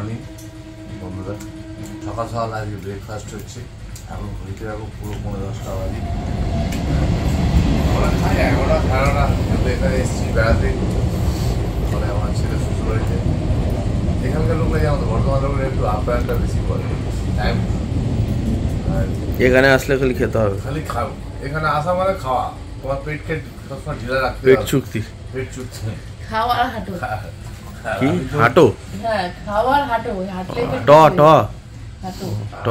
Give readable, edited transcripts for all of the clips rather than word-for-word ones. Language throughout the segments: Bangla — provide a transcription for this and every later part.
মর্নিং বন্ধুরা। সকাল সকাল আজকে ব্রেকফাস্ট হচ্ছে। এখন ঘুরতে যাবো পুরো 10:30 বাজে। আমরা খাই 11টা 11টা এখানে এসেছি বেড়াতে। মানে আমার ছেলে শ্বশুর বাড়িতে। এখানকার লোকরা আমাদের বর্ধমান লোকের একটু আপ্যায়নটা বেশি করে টাইম। এখানে আসলে খালি খেতে হবে, খালি খাও। এখানে আসা মানে খাওয়া। তোমার পেটকে সবসময় ঢিলা রাখতে হবে। পেট চুক্তি, পেট চুক্তি। খাওয়ার হাঁটো কি হাঁটো? হ্যাঁ খাওয়ার হাঁটো, হাঁটলে ট ট হাঁটো ট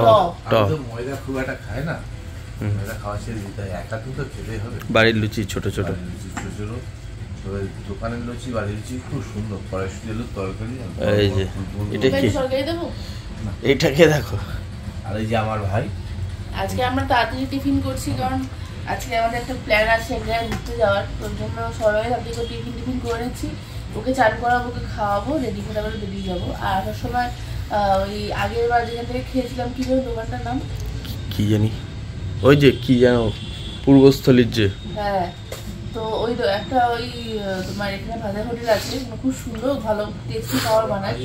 ট। ময়দা খুব একটা খায় না, ময়দা খাওয়া ছেড়ে দিতে হয়। একা তো খেতেই হবে। বাড়ির লুচি ছোট ছোট, ছোট ছোট। দোকানের লুচি, বাড়ির লুচি খুব সুন্দর। কড়াইশুঁটি আলুর তরকারি। এই যে এটা কি, সরকারি দেবো। এইটাকে দেখো। আর এই যে আমার ভাই, আজকে আমরা তাড়াতাড়ি টিফিন করছি কারণ আজকে আমাদের একটা প্ল্যান আছে এক জায়গায় ঘুরতে যাওয়ার। তোর জন্য সবাই তাড়াতাড়ি করে টিফিন করে নিচ্ছি। ওকে চান করাবো, ওকে খাওয়াবো, রেডি করে আবার বেরিয়ে যাবো। আর আসার সময় ওই আগের বার যেখান থেকে খেয়েছিলাম কি যেন দোকানটার নাম কি জানি, ওই যে কি জানো পূর্বস্থলীর যে, হ্যাঁ। তো ওই একটা ওই তোমার এখানে ভাজা হোটেল আছে, খুব সুন্দর ভালো টেস্টি খাবার বানায়।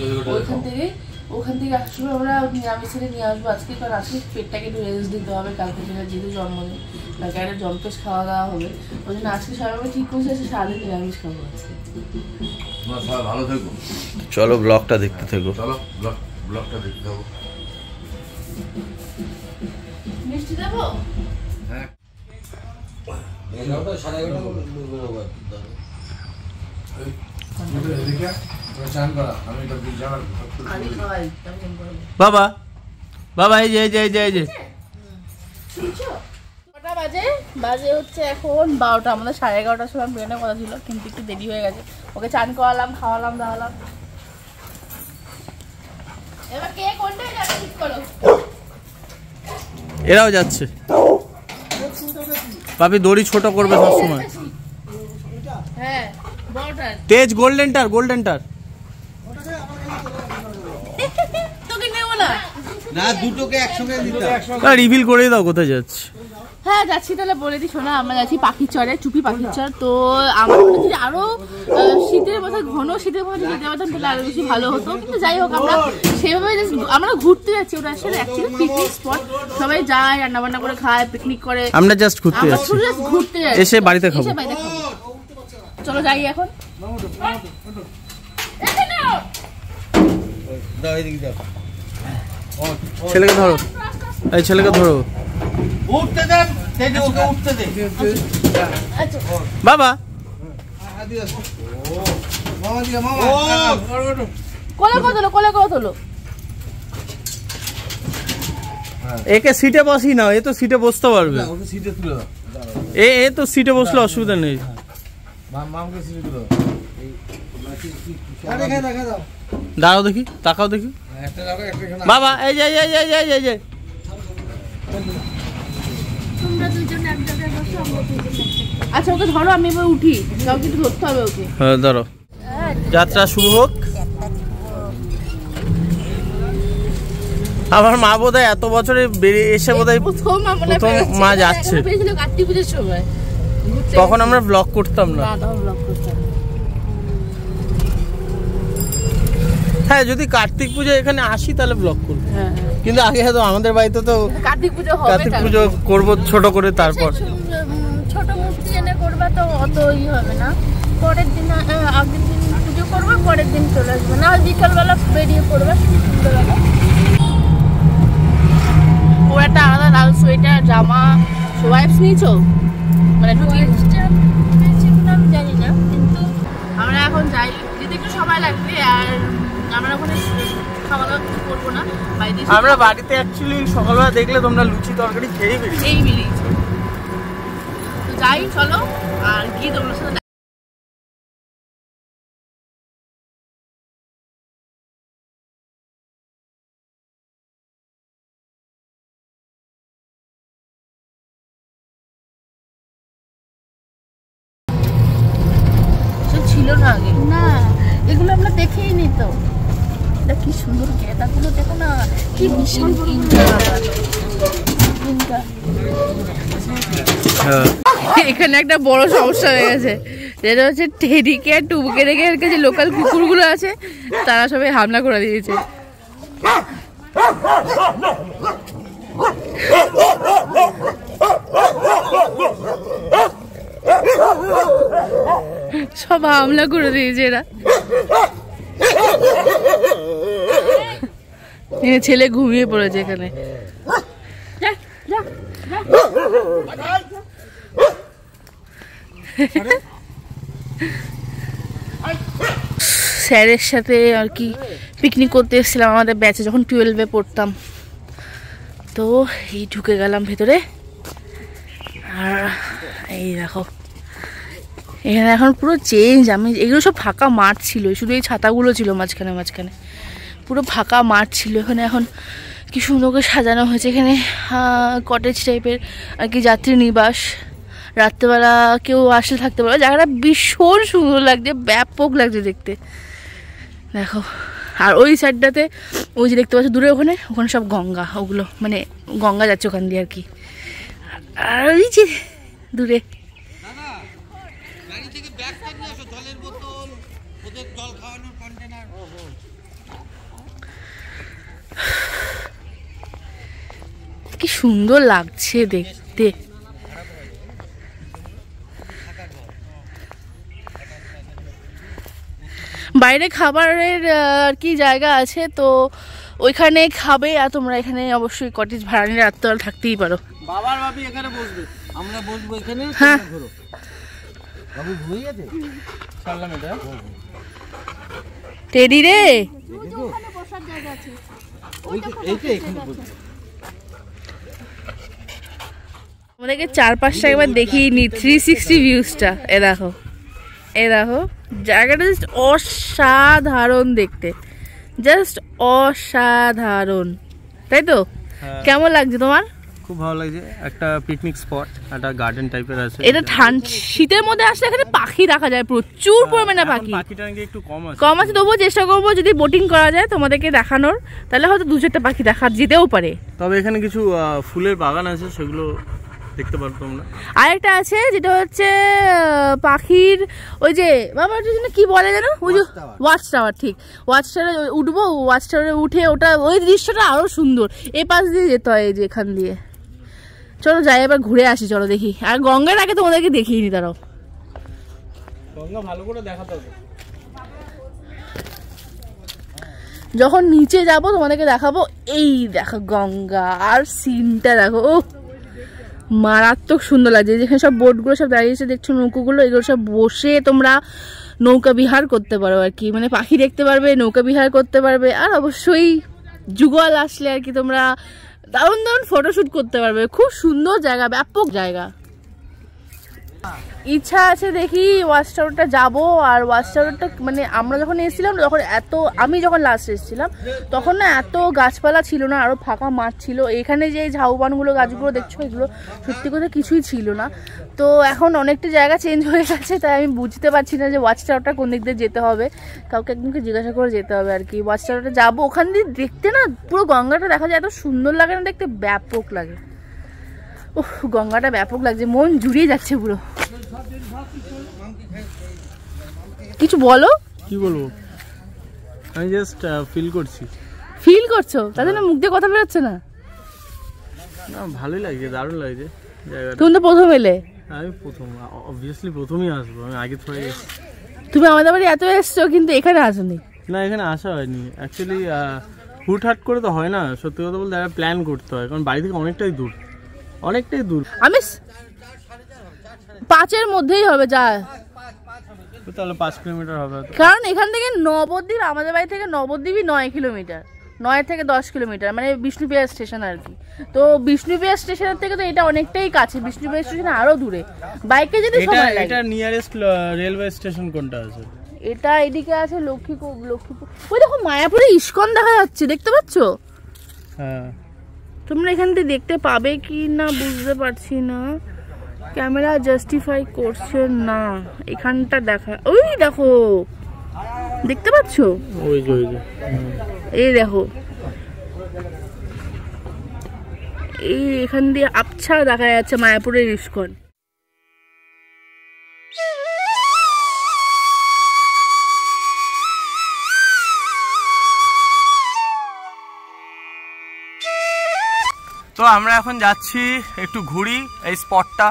ওখান থেকে আসার সময় আমরা নিরামিষ ছেড়ে নিয়ে আসবো আজকে, কারণ আজকে পেটটাকে একটু রেস্ট দিতে হবে। কালকে যেহেতু জন্মদিন, কালকে একটা জম্পেশ খাওয়া দাওয়া হবে। ওই জন্য আজকে সবাই আমরা ঠিক করছি আজকে সারাদিন নিরামিষ খাবো আজকে। সবাই ভালো থেকো। চলো ব্লগটা দেখতে থেকো। চলো ব্লগটা দেখতে থাকো। মিষ্টি দেবো? হ্যাঁ বাবা বাবা এই যে এই যে এই যে এই যে কটা বাজে হচ্ছে এখন 12টা। আমাদের 11:30টার সময় বেরোনোর কথা ছিল, কিন্তু একটু দেরি হয়ে গেছে। ওকে চান করালাম, খাওয়ালাম, দাওয়ালাম। এবার কে কোনটায় যাবে ঠিক করো। এরাও যাচ্ছে। পাপি দড়ি ছোট করবে সবসময়। হ্যাঁ বড়টা তেজ গোল্ডেনটার গোল্ডেনটার তোকে নেব না। না দুটোকে একসঙ্গে দিতে রিভিল করেই দাও কোথায় যাচ্ছে। হ্যাঁ যাচ্ছি, তাহলে বলে দিই। শোনা, আমরা যাচ্ছি পাখির চরে, চুপি পাখির চর। তো আমার যদি আরো শীতের মধ্যে ঘন শীতের মধ্যে যেতে পারতাম তাহলে আরো বেশি ভালো হতো, কিন্তু যাই হোক আমরা সেভাবে আমরা ঘুরতে যাচ্ছি। ওটা আসলে অ্যাকচুয়ালি পিকনিক স্পট। সবাই যায়, রান্না বান্না করে খায়, পিকনিক করে। আমরা জাস্ট ঘুরতে যাচ্ছি, ঘুরতে যাচ্ছি, এসে বাড়িতে খাবো। চলো যাই এখন। ছেলেকে ধরো, এই ছেলেকে ধরো। উঠতে দেন, তেজে ওকে উঠতে দে। আচ্ছা বাবা মামা দিকে মামা কোলে কতলো, কোলে কতলো। একে সিটে বসি না, এ তো সিটে বসতে পারবে। ওকে সিটে তুলে দাও। এ তো সিটে বসলে অসুবিধা নেই। মামকে সিটে তুলে দাও। দেখা দাও। দাঁড়াও দেখি, তাকাও দেখি। একটা দাও, একটা এখানে। বাবা এই যে এই যে এই যে এই যে তোমরা দুইজন এক জায়গায় বসো, আমরা দুইজন। আচ্ছা ওকে ধরো, আমি এবার উঠি। কাউকে একটু ধরতে হবে ওকে। হ্যাঁ ধরো। যাত্রা শুরু হোক। আমার মা বোধহয় এত বছরে বেরিয়ে এসে বোধহয় প্রথম মা যাচ্ছে। কার্তিক পুজোর সময় তখন আমরা ব্লগ করতাম না। তখন ব্লগ করতাম। হ্যাঁ যদি কার্তিক পুজো এখানে আসি তাহলে ব্লগ করবো, হ্যাঁ কিন্তু আগে তো আমাদের বাড়িতে তো কার্তিক পুজো হবে, কার্তিক পুজো করবো ছোট করে, তারপর ছোট মূর্তি এনে করবা তো অত হবে না। পরের দিন আগের দিন পুজো করবো, পরের দিন চলে আসবে না, বিকালবেলা বেরিয়ে পড়বে সন্ধ্যেবেলা। ও একটা আলাদা লাল সোয়েটার জামা সোয়াইপস নিয়েছো, মানে আমি জানি না, কিন্তু আমরা এখন যাই। যেতে একটু সময় লাগবে, আর আমরা ওখানে খাওয়া দাওয়া কিছু করবো না। আমরা বাড়িতে অ্যাকচুয়ালি সকালবেলা দেখলে তোমরা লুচি তরকারি খেয়েই বেরিয়েছো। তো যাই চলো, আর গিয়ে তোমার সাথে ছিল না আগে। না এগুলো আমরা দেখেই নি তো। এটা কি সুন্দর গেঁদাগুলো দেখো না, কি বিশাল এখানে একটা বড় সমস্যা হয়ে গেছে, যেটা হচ্ছে টেডিকে আর টুবুকে রেখে এর কাছে লোকাল কুকুরগুলো আছে, তারা সবাই হামলা করে দিয়েছে। সব হামলা করে দিয়েছে এরা। ছেলে ঘুমিয়ে পড়েছে এখানে। স্যারের সাথে আর কি পিকনিক করতে এসেছিলাম আমাদের ব্যাচে, যখন 12-এ পড়তাম। তো এই ঢুকে গেলাম ভেতরে, আর এই দেখো এখানে এখন পুরো চেঞ্জ। আমি এগুলো সব ফাঁকা মাঠ ছিল, শুধু এই ছাতাগুলো ছিল মাঝখানে মাঝখানে, পুরো ফাঁকা মাঠ ছিল। এখানে এখন কি সুন্দর করে সাজানো হয়েছে। এখানে কটেজ টাইপের আর কি যাত্রী নিবাস, রাত্রেবেলা কেউ আসলে থাকতে পারবে। জায়গাটা ভীষণ সুন্দর লাগছে, ব্যাপক লাগছে দেখতে। দেখো, আর ওই সাইডটাতে ওই যে দেখতে পাচ্ছ দূরে, ওখানে ওখানে সব গঙ্গা, ওগুলো মানে গঙ্গা যাচ্ছে ওখান দিয়ে আর কি। আর ওই যে দূরে কি সুন্দর লাগছে দেখতে। বাইরে খাবারের আর কি জায়গা আছে, তো ওইখানে খাবে। আর তোমরা এখানে অবশ্যই কটেজ ভাড়া নিয়ে রাত্রেবেলা থাকতেই পারো। বাবার ভাবি এখানে বসবে, আমরা বসবো এখানে। হ্যাঁ বাবু ঘুমিয়ে গেছে, ছাড়লাম এটা। টেডি রে, আমাদেরকে চারপাশটা একবার দেখিয়ে নি, 360 ভিউজটা। এ দেখো, এ দেখো, জায়গাটা জাস্ট অসাধারণ দেখতে, জাস্ট অসাধারণ, তাই তো? কেমন লাগছে তোমার? খুব ভালো লাগছে, একটা পিকনিক স্পট, একটা গার্ডেন টাইপের আছে। এটা শীতের মধ্যে আসলে এখানে পাখি দেখা যায়, প্রচুর পরিমাণে পাখি। পাখিটা একটু কম আছে, তবুও চেষ্টা করবো যদি বোটিং করা যায় তোমাদেরকে দেখানোর, তাহলে হয়তো 2-4টা পাখি দেখা যেতেও পারে। তবে এখানে কিছু ফুলের বাগান আছে, সেগুলো দেখতে পারো তোমরা। আরেকটা আছে যেটা হচ্ছে পাখির ওই যে বাবা ওটার জন্য কি বলে যেন, ওই যে ওয়াচ টাওয়ার। ঠিক, ওয়াচ টাওয়ারে উঠবো, ওয়াচ টাওয়ারে উঠে ওটা ওই দৃশ্যটা আরো সুন্দর। এ পাশ দিয়ে যেতে হয়, যে এখান দিয়ে। চলো যাই এবার ঘুরে আসি, চলো দেখি। আর গঙ্গার আগে তোমাদেরকে দেখিয়ে নি, দাঁড়াও। গঙ্গা ভালো করে দেখাতে হবে, যখন নিচে যাব তোমাদেরকে দেখাবো। এই দেখো গঙ্গা, আর সিনটা দেখো, ও মারাত্মক সুন্দর লাগছে। যেখানে সব বোটগুলো সব দাঁড়িয়েছে দেখছো, নৌকোগুলো, এগুলো সব বসে তোমরা নৌকা বিহার করতে পারো আর কি, মানে পাখি দেখতে পারবে, নৌকা বিহার করতে পারবে। আর অবশ্যই যুগল আসলে আর কি তোমরা দারুণ দারুণ ফটোশুট করতে পারবে। খুব সুন্দর জায়গা, ব্যাপক জায়গা। ইচ্ছা আছে দেখি ওয়াচ টাওয়ারটা যাবো। আর ওয়াচ টাওয়ারটা মানে আমরা যখন এসেছিলাম তখন আমি যখন লাস্ট এসেছিলাম তখন না এত গাছপালা ছিল না, আরও ফাঁকা মাঠ ছিল। এখানে যে ঝাউবানগুলো গাছগুলো দেখছো, এগুলো সত্যি কথা কিছুই ছিল না। তো এখন অনেকটা জায়গা চেঞ্জ হয়ে গেছে, তাই আমি বুঝতে পারছি না যে ওয়াচ টাওয়ারটা কোন দিক দিয়ে যেতে হবে। কাউকে একদিনকে জিজ্ঞাসা করে যেতে হবে আর কি। ওয়াচ টাওয়ারটা যাবো, ওখান দিয়ে দেখতে না পুরো গঙ্গাটা দেখা যায়, এত সুন্দর লাগে না দেখতে, ব্যাপক লাগে। উফ, গঙ্গাটা ব্যাপক লাগছে, মন জুড়িয়ে যাচ্ছে পুরো। কিছু বলো। কি বলবো, আমি জাস্ট ফিল করছি। ফিল করছো, তাদের না মুখ দিয়ে কথা বেরোচ্ছে না? না, ভালোই লাগছে, দারুণ লাগছে জায়গাটা। তুমি তো প্রথম এলে। আমি প্রথম, অবভিয়াসলি প্রথমই আসবো, আমি আগে থয়ে গেছি। তুমি আমাদের বাড়ি এত এসছো কিন্তু এখানে আসোনি। না, এখানে আসা হয়নি অ্যাকচুয়ালি। হুটহাট করে তো হয় না, সত্যি কথা বলতে একটা প্ল্যান করতে হয়, কারণ বাড়ি থেকে অনেকটাই দূর, অনেকটাই দূর। আমি 5-এর মধ্যেই হবে যা, তাহলে 5 কিলোমিটার হবে। কারণ এখান থেকে নবদ্বীপ, আমাদের বাড়ি থেকে নবদ্বীপই 9 কিলোমিটার, 9 থেকে 10 কিলোমিটার, মানে বিষ্ণুপ্রিয়া স্টেশন আর কি। তো বিষ্ণুপ্রিয়া স্টেশনের থেকে তো এটা অনেকটাই কাছে, বিষ্ণুপ্রিয়া স্টেশন আরো দূরে, বাইকে যদি সময় লাগে। এটা নিয়ারেস্ট রেলওয়ে স্টেশন কোনটা আছে? এটা এদিকে আছে লক্ষ্মীপুর। ওই দেখো মায়াপুরে ইস্কন দেখা যাচ্ছে, দেখতে পাচ্ছ? হ্যাঁ, তোমরা এখান থেকে দেখতে পাবে কি না বুঝতে পারছি না, ক্যামেরা জাস্টিফাই করছে না। এখানটা দেখা, ওই দেখো, দেখতে পাচ্ছ? ওই যে এই দেখো, এই এখান দিয়ে আবছা দেখা যাচ্ছে মায়াপুরের ইস্কন। তো আমরা এখন যাচ্ছি একটু ঘুরি এই স্পটটা।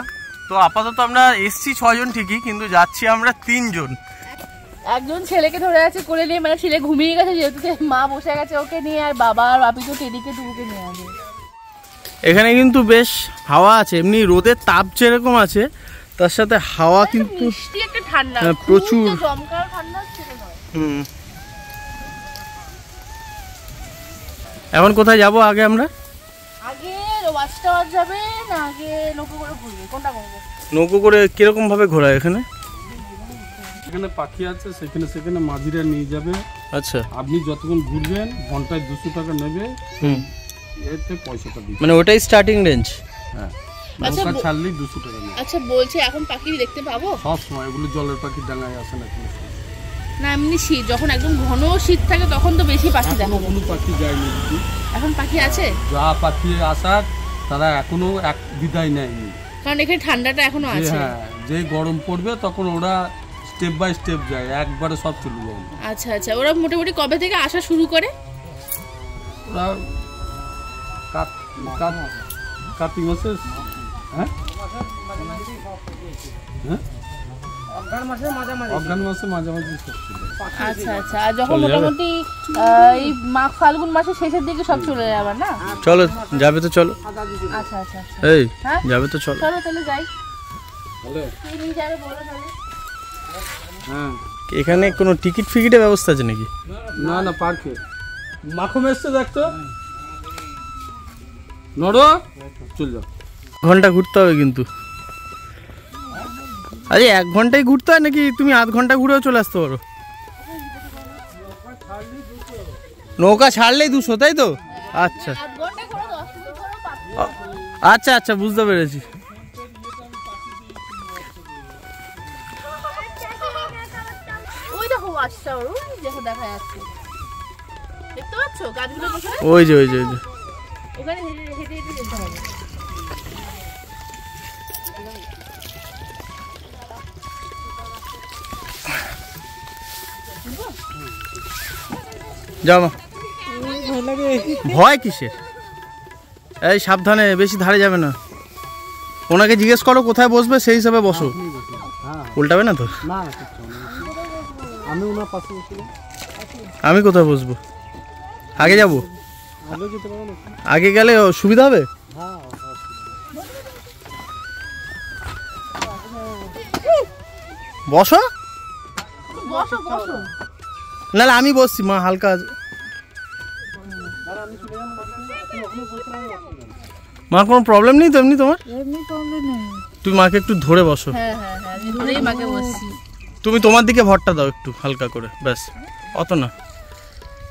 তো আপাতত আমরা এসছি 6 জন ঠিকই, কিন্তু যাচ্ছি আমরা 3 জন। একজন ছেলেকে ধরে আছে কোলে নিয়ে, মানে ছেলে ঘুমিয়ে গেছে যেহেতু, মা বসে গেছে ওকে নিয়ে, আর বাবা আর বাপি তো টেডিকে টুকুকে নিয়ে আসবে। এখানে কিন্তু বেশ হাওয়া আছে, এমনি রোদের তাপ যেরকম আছে তার সাথে হাওয়া কিন্তু মিষ্টি একটা ঠান্ডা, প্রচুর জমকার ঠান্ডা ছিল না। এখন কোথায় যাব আগে আমরা? আগে ওয়াচ টাওয়ার যাবে না আগে নৌকো করে ঘুরবে, কোনটা করবে? নৌকো করে কিরকম ভাবে ঘোরায় এখানে? এখানে পাখি আছে, সেখানে মাঝিরা নিয়ে যাবে। আচ্ছা, আপনি যতক্ষণ ঘুরবেন ঘন্টায় 200 টাকা নেবে, এতে পয়সাটা দিবে। মানে ওটাই স্টার্টিং রেঞ্জ? হ্যাঁ, আচ্ছা, নৌকা ছাড়লেই 200 টাকা নেবে। আচ্ছা বলছি এখন পাখি দেখতে পাবো? সব সময় এগুলো জলের পাখি ডাঙায় আসে না কোনো সময়। না এমনি শীত যখন একদম ঘন শীত থাকে তখন তো বেশি পাখি এখনো দেখো। কোনো পাখি যায়নি দিদি। এখন পাখি আছে? যা পাখি আসার তারা এখনো এক বিদায় নেয়নি, কারণ এখানে ঠান্ডাটা এখনো আছে। হ্যাঁ, যে গরম পড়বে তখন ওরা স্টেপ বাই স্টেপ যায়, একবারে সব চলে যায়। আচ্ছা আচ্ছা, ওরা মোটামুটি কবে থেকে আসা শুরু করে? ওরা কার্তিক মাসে, হ্যাঁ অজ্ঞান মাসে মাঝামাঝি সব চলে যায়। আচ্ছা আচ্ছা, আর যখন মোটামুটি এই মাঘ ফাল্গুন মাসের শেষের দিকে সব চলে যাবে না? চলো যাবে তো চলো। আচ্ছা আচ্ছা আচ্ছা, এই হ্যাঁ যাবে তো চলো। চলো তাহলে যাই। তাহলে কে নিয়ে যাবে বলো তাহলে। হ্যাঁ, এখানে কোনো টিকিট ফিকিটের ব্যবস্থা আছে নাকি? না না, পার্কে মাখম এসছে দেখতো, নড়ো চল যাও। ঘন্টা ঘুরতে হবে কিন্তু। আরে 1 ঘন্টায় ঘুরতে হয় নাকি? তুমি আধ ঘন্টা ঘুরেও চলে আসতে পারো। নৌকা ছাড়লেই 200, তাই তো? আচ্ছা আধ ঘন্টা করে 10 মিনিট করে পাখি। আচ্ছা আচ্ছা, বুঝতে পেরেছি। ওই দেখো আচ্ছা, ওই দেখো দেখা যাচ্ছে, দেখতে পাচ্ছ গাছগুলো কোথায়? ওই যে ওই যে ওই যে ওখানে হেঁটে হেঁটে হেঁটে যেতে হবে। যাও মা। ভয় কিসের? এই সাবধানে, বেশি ধারে যাবে না। ওনাকে জিজ্ঞেস করো কোথায় বসবে, সেই হিসাবে বসো। উল্টাবে না তো? না আমি ওনার পাশে বসছিলাম। আমি কোথায় বসবো? আগে যাব? আগে যেতে পারো না? আগে গেলে সুবিধা হবে? হ্যাঁ, বসো। বসো বসো। নাহলে আমি বসছি, মা হালকা আছে। মা কোনো প্রবলেম নেই তো এমনি তোমার? এমনি প্রবলেম নেই। তুমি মাকে একটু ধরে বসো। হ্যাঁ হ্যাঁ হ্যাঁ, আমি ধরেই মাকে বসছি। তুমি তোমার দিকে ভরটা দাও একটু হালকা করে, ব্যাস, অত না।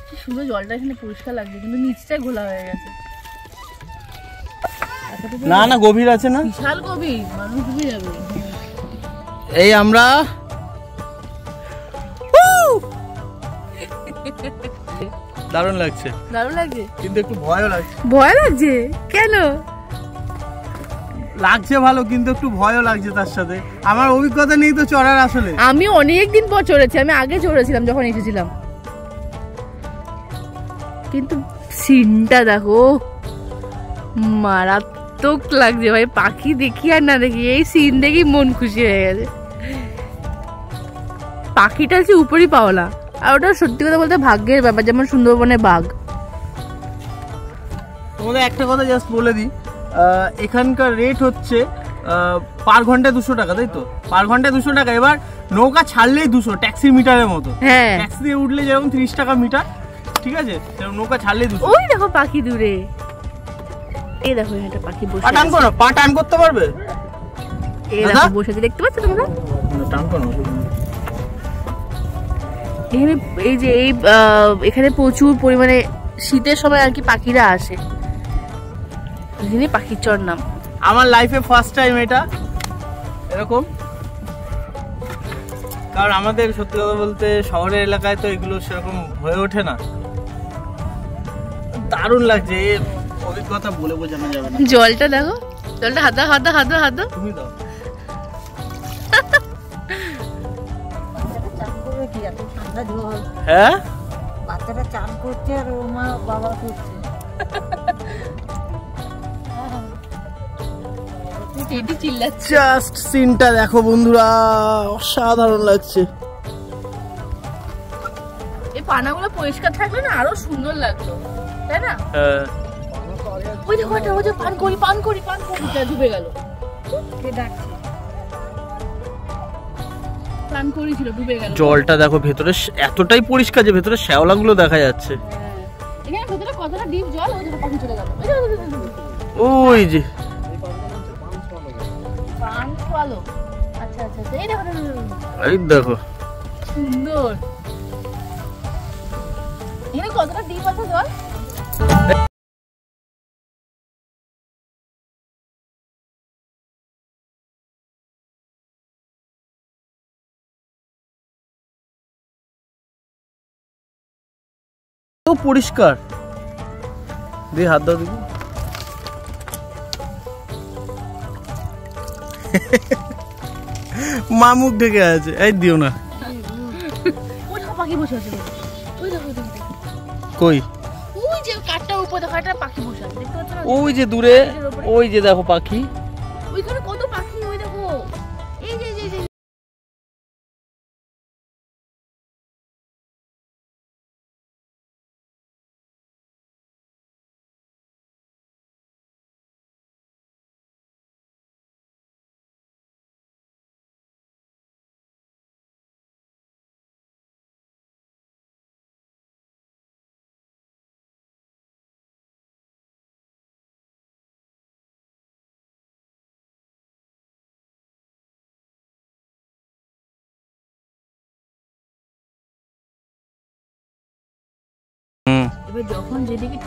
কি সুন্দর জলটা এখানে পরিষ্কার লাগছে, কিন্তু নিচটাই ঘোলা হয়ে গেছে। না না, গভীর আছে না? বিশাল গভীর, মানুষ ডুবে যাবে। এই আমরা দারুণ লাগছে, দারুণ লাগছে, কিন্তু একটু ভয়ও লাগছে। ভয় লাগছে কেন? লাগছে ভালো, কিন্তু একটু ভয়ও লাগছে তার সাথে। আমার অভিজ্ঞতা নেই তো চড়ার আসলে। আমি অনেক দিন পর চড়েছি, আমি আগে চড়েছিলাম যখন এসেছিলাম, কিন্তু সিনটা দেখো মারাত্মক লাগছে ভাই। পাখি দেখি আর না দেখি, এই সিন দেখি মন খুশি হয়ে গেছে। পাখিটা হচ্ছে উপরই পাওলা, আর ওটা সত্যি কথা বলতে ভাগ্যের ব্যাপার, যেমন সুন্দরবনের বাঘ। তোমাদের একটা কথা জাস্ট বলে দিই, এখানকার রেট হচ্ছে পার ঘন্টায় 200 টাকা, তাই তো? পার ঘন্টায় 200 টাকা। এবার নৌকা ছাড়লেই 200, ট্যাক্সি মিটারের মতো। হ্যাঁ, ট্যাক্সি দিয়ে উঠলে যেরকম 30 টাকা মিটার, ঠিক আছে? নৌকা ছাড়লেই 200। ওই দেখো পাখি দূরে, এই দেখো একটা পাখি বসে পা টান করো, পা টান করতে পারবে? এই দেখো বসে আছে, দেখতে পাচ্ছ তোমরা? টান করো। এখানে এই যে এই এখানে প্রচুর পরিমাণে শীতের সময় আর কি পাখিরা আসে, এখানে পাখির চর নাম। আমার লাইফে ফার্স্ট টাইম এটা এরকম, কারণ আমাদের সত্যি কথা বলতে শহরের এলাকায় তো এগুলো সেরকম হয়ে ওঠে না। দারুণ লাগছে, এর অভিজ্ঞতা বলে বোঝানো যাবে না। জলটা দেখো, জলটা হাতা হাতা হাতা হাতা। তুমি দাও। হ্যাঁ, বাচ্চাটা চান করছে আর ওর মা বাবা করছে। টেডি চিল্লাচ্ছে। জাস্ট সিনটা দেখো বন্ধুরা, অসাধারণ লাগছে। এই পানাগুলো পরিষ্কার থাকলে না আরো সুন্দর লাগতো, তাই না? ওই দেখো ওই যে পান করি ডুবে গেল। কে ডাকছে? পান করি ছিল, ডুবে গেল। জলটা দেখো ভেতরে এতটাই পরিষ্কার যে ভেতরে শ্যাওলাগুলো দেখা যাচ্ছে। এখানে ভেতরে কতটা ডিপ জল, ওই দেখো পাখি চলে গেল। ওই যে পান ফলো। আচ্ছা এই দেখো এই দেখো সুন্দর। এখানে কতটা ডিপ আছে জল। তো পরিষ্কার। দিয়ে হাত দাও দেখি। মা মুখ ঢেকে আছে, এই দিও না। ওই দেখো পাখি বসে আছে। ওই দেখো কই? ওই যে কাঠটার উপর দেখো একটা পাখি বসে আছে, দেখতে পাচ্ছ না? ওই যে দূরে, ওই যে দেখো পাখি। ওইখানে কত পাখি, ওই দেখো। এই যে এবার যখন যেদিকে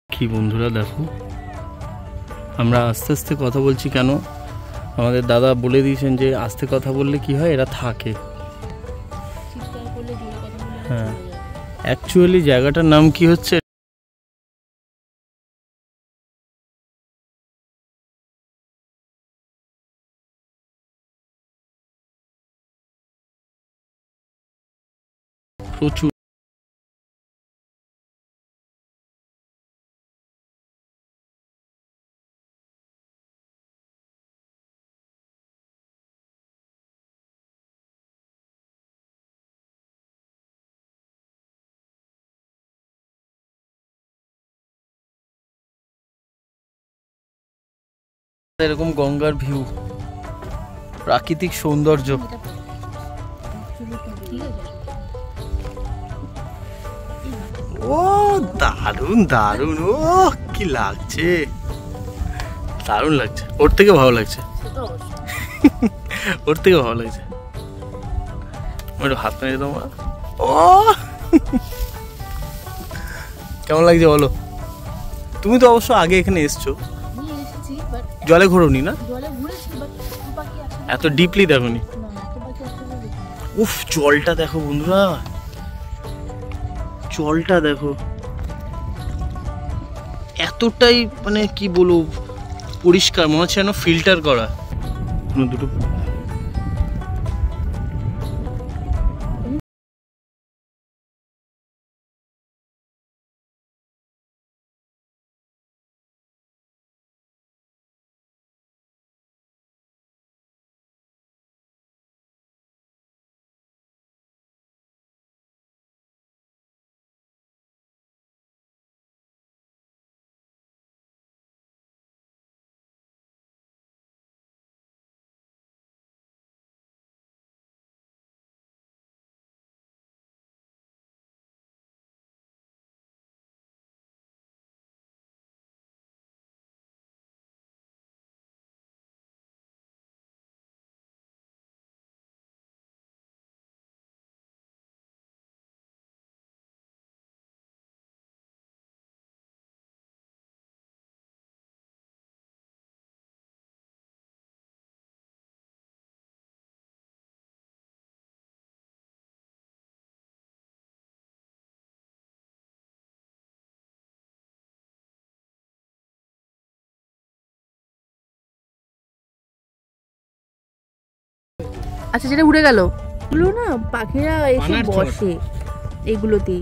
কি বন্ধুরা দেখো, আমরা আস্তে আস্তে কথা বলছি কেন? আমাদের দাদা বলে দিয়েছেন যে আস্তে কথা বললে কি হয়, এরা থাকে। হ্যাঁ, অ্যাকচুয়ালি জায়গাটার নাম কি হচ্ছে প্রচুর এরকম গঙ্গার ভিউ, প্রাকৃতিক সৌন্দর্য। ও দারুণ দারুণ, ও কি লাগছে, দারুণ লাগছে। ওর থেকে ভালো লাগছে, ওর থেকে ভালো লাগছে। একটু হাত মেরে দাও। ও কেমন লাগছে বলো? তুমি তো অবশ্য আগে এখানে এসছো, জলে ঘোরোনি না? এত ডিপলি দেখোনি? উফ, জলটা দেখো বন্ধুরা, জলটা দেখো, এতটাই মানে কি বলবো পরিষ্কার, মনে হচ্ছে যেন ফিল্টার করা। দুটো আচ্ছা, যেটা উড়ে গেল ওগুলো না পাখিরা এসে বসে এগুলোতেই।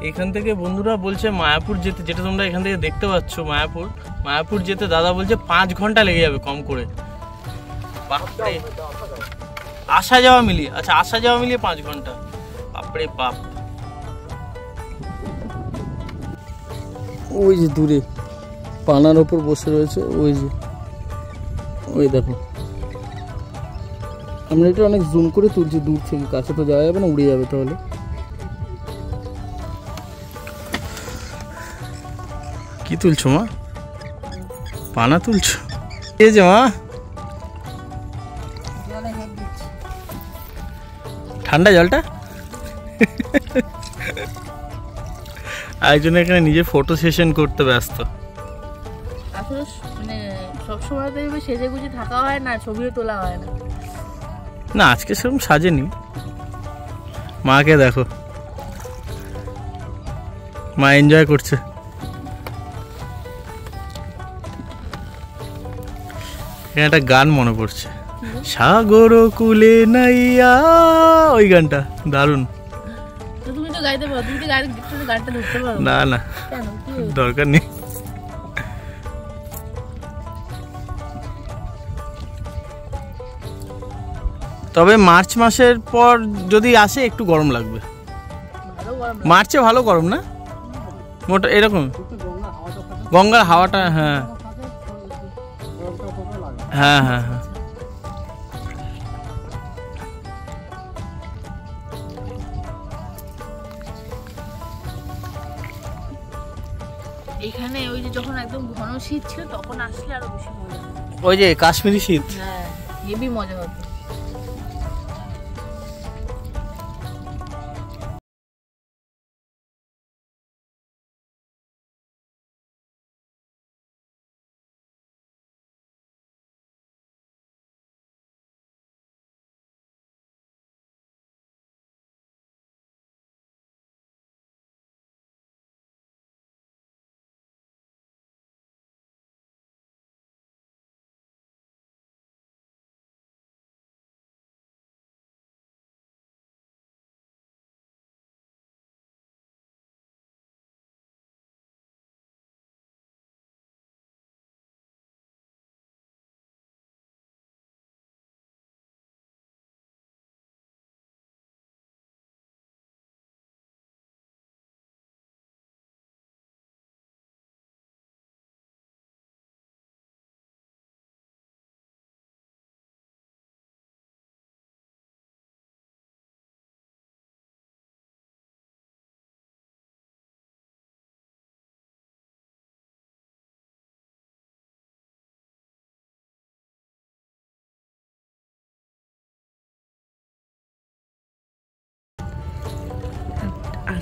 এখান থেকে বন্ধুরা বলছে মায়াপুর যেতে, যেটা তোমরা এখান থেকে দেখতে পাচ্ছ মায়াপুর যেতে দাদা বলছে 5 ঘন্টা লেগে যাবে কম করে। বাপরে, আসা যাওয়া মিলিয়ে, আচ্ছা আসা যাওয়া মিলিয়ে 5 ঘন্টা, বাপরে বাপ। ওই যে দূরে পানার ওপর বসে রয়েছে, ওই যে ওই দেখো। আমরা এটা অনেক জুম করে তুলছি দূর থেকে, কাছে তো যাওয়া যাবে না, উড়ে যাবে তাহলে। কি তুলছো মা? পানা তুলছো? এই যে মা, ঠান্ডা জলটা। একজন এখানে নিজের ফটো সেশন করতে ব্যস্ত। আসলে মানে সবসময় তো এভাবে সেজে গুজে থাকা হয় না, ছবিও তোলা হয় না। না আজকে সেরকম সাজেনি। মাকে দেখো, মা এনজয় করছে। এখানে একটা গান মনে পড়ছে, সাগর কুলে নাইয়া, ওই গানটা দারুণ। তো তুমি তো গাইতে পারো, তুমি তো গানটা ধরতে পারো। না না, কেন, কি দরকার নেই। তবে মার্চ মাসের পর যদি আসে একটু গরম লাগবে। ভালো গরম লাগে। মার্চে ভালো গরম না, মোটা এরকম গঙ্গার হাওয়াটা। হ্যাঁ হ্যাঁ হ্যাঁ হ্যাঁ। এখানে ওই যে যখন একদম ঘন শীত ছিল তখন আসলে আরো বেশি মজা হতো। ওই যে কাশ্মীরি শীত। হ্যাঁ, হেবি মজা হতো।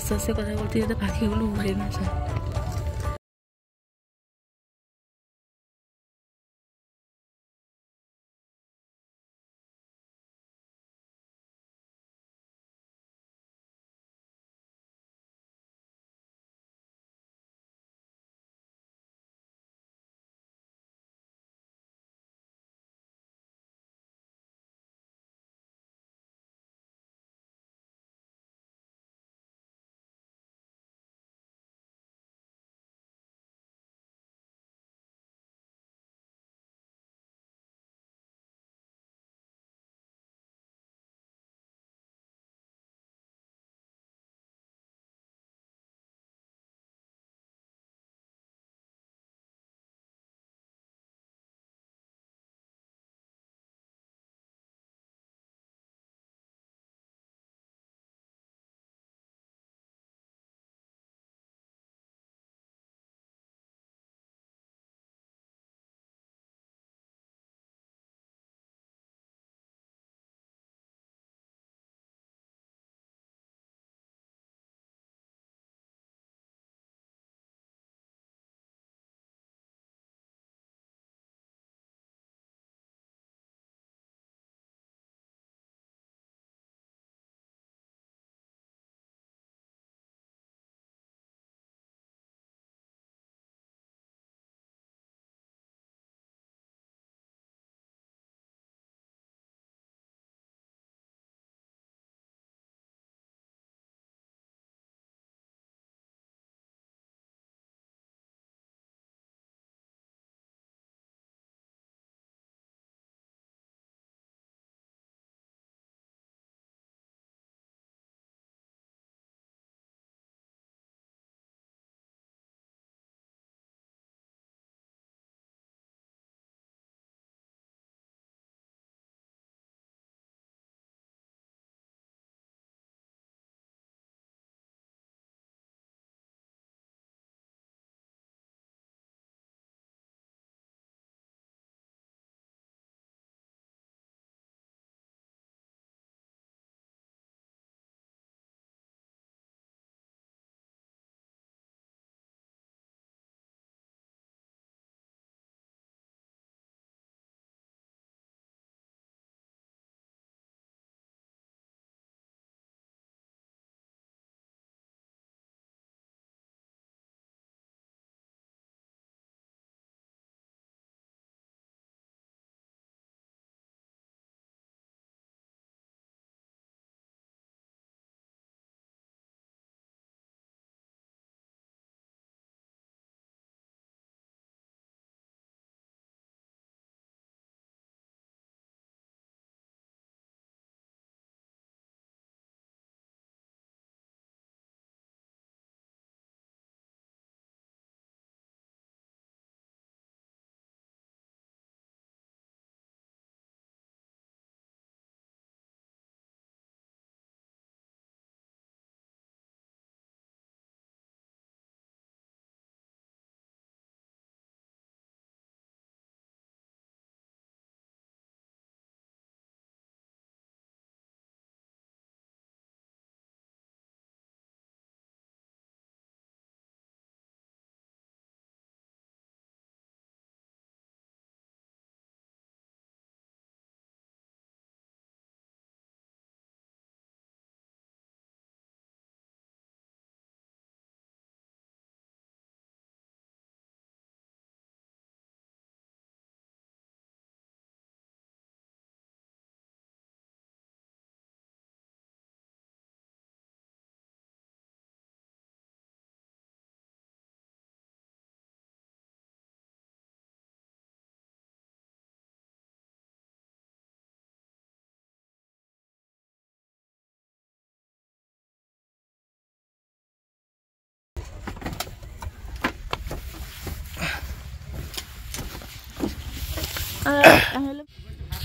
আস্তে আস্তে কথা বলতে যাতে পাখিগুলো উড়ে না যায়।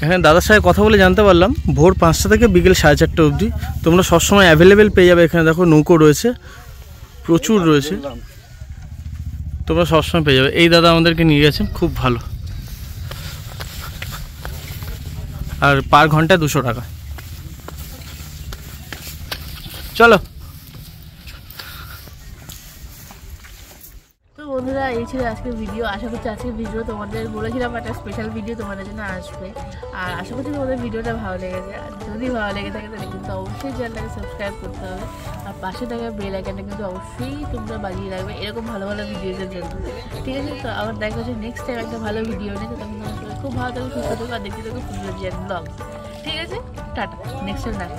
এখানে দাদার সাথে কথা বলে জানতে পারলাম ভোর 5টা থেকে বিকেল 4:30 অবধি তোমরা সবসময় অ্যাভেলেবেল পেয়ে যাবে। এখানে দেখো নৌকো রয়েছে, প্রচুর রয়েছে, তোমরা সবসময় পেয়ে যাবে। এই দাদা আমাদেরকে নিয়ে গেছেন, খুব ভালো। আর পার ঘন্টায় 200 টাকা। চলো বন্ধুরা, এই ছিল আজকের ভিডিও। আশা করছি আজকের ভিডিও তোমাদের বলেছিলাম একটা স্পেশাল ভিডিও তোমাদের জন্য আসবে, আর আশা করছি তোমাদের ভিডিওটা ভালো লেগেছে। আর যদি ভালো লেগে থাকে তাহলে কিন্তু অবশ্যই চ্যানেলটাকে সাবস্ক্রাইব করতে হবে, আর পাশে থাকা বেল আইকনটা কিন্তু অবশ্যই তোমরা বাজিয়ে রাখবে এরকম ভালো ভালো ভিডিওদের জন্য। ঠিক আছে, তো আবার দেখা হচ্ছে নেক্সট টাইম একটা ভালো ভিডিও নিয়ে। তো তখন তোমার সবাই খুব ভালো থাকবে, সুস্থ থাকবে, আর দেখতে থাকবে ফুলবাড়ি ব্লগ। ঠিক আছে, টাটা, নেক্সট টাইম দেখা।